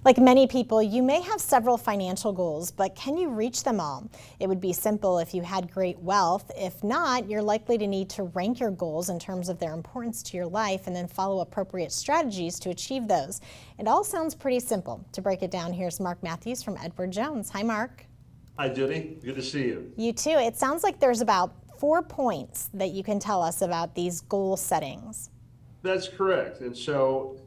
Like many people, you may have several financial goals, but can you reach them all? It would be simple if you had great wealth. If not, you're likely to need to rank your goals in terms of their importance to your life and then follow appropriate strategies to achieve those. It all sounds pretty simple. To break it down, here's Mark Matthews from Edward Jones. Hi, Mark. Hi, Judy. Good to see you. You too. It sounds like there's about 4 points that you can tell us about these goal settings. That's correct. And so,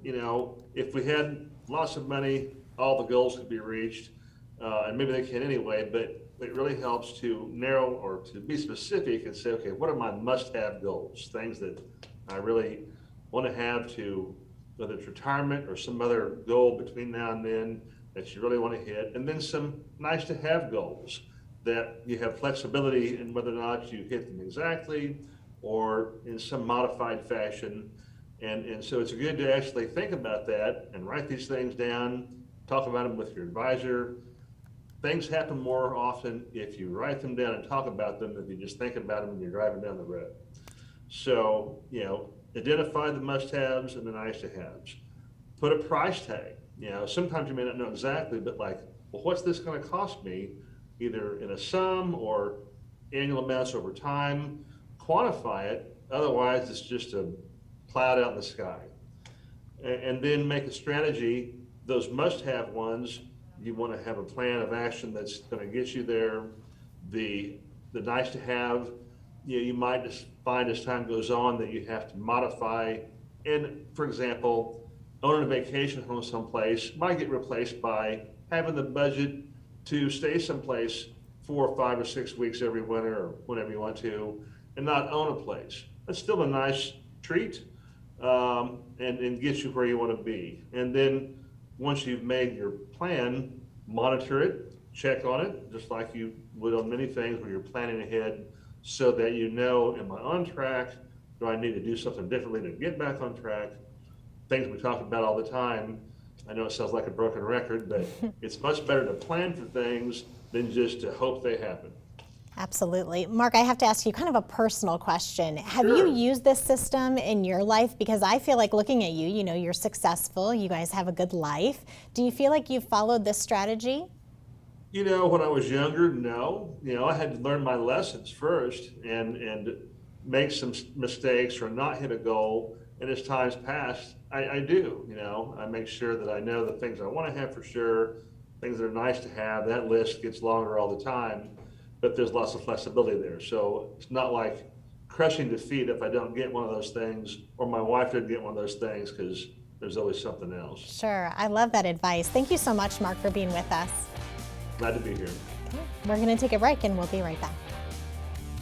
if we had lots of money, all the goals could be reached, and maybe they can anyway, but it really helps to narrow or to be specific and say, okay, what are my must-have goals? Things that I really want to have to, whether it's retirement or some other goal between now and then that you really want to hit, and then some nice-to-have goals that you have flexibility in whether or not you hit them exactly or in some modified fashion. And so it's good to actually think about that and write these things down, talk about them with your advisor. Things happen more often if you write them down and talk about them than if you just think about them when you're driving down the road. So, identify the must-haves and the nice-to-haves. Put a price tag. Sometimes you may not know exactly, but well, what's this going to cost me, either in a sum or annual amounts over time? Quantify it. Otherwise, it's just a cloud out in the sky. And then make a strategy. Those must-have ones, you want to have a plan of action that's going to get you there. The nice-to-have, you might just find as time goes on that you have to modify. And for example, owning a vacation home someplace might get replaced by having the budget to stay someplace 4 or 5 or 6 weeks every winter or whenever you want to, and not own a place. That's still a nice treat. And get you where you want to be. And then once you've made your plan, monitor it, check on it, just like you would on many things where you're planning ahead so that am I on track? Do I need to do something differently to get back on track? Things we talk about all the time. I know it sounds like a broken record, but it's much better to plan for things than just to hope they happen. Absolutely. Mark, I have to ask you kind of a personal question. Have Sure. you used this system in your life? Because I feel like looking at you, you're successful, you guys have a good life. Do you feel like you've followed this strategy? When I was younger, no. I had to learn my lessons first and make some mistakes or not hit a goal. And as times pass, I do. I make sure that I know the things I want to have for sure, things that are nice to have. That list gets longer all the time, but there's lots of flexibility there. So it's not like crushing defeat if I don't get one of those things, or my wife didn't get one of those things, because there's always something else. Sure. I love that advice. Thank you so much, Mark, for being with us. Glad to be here. Okay. We're going to take a break and we'll be right back.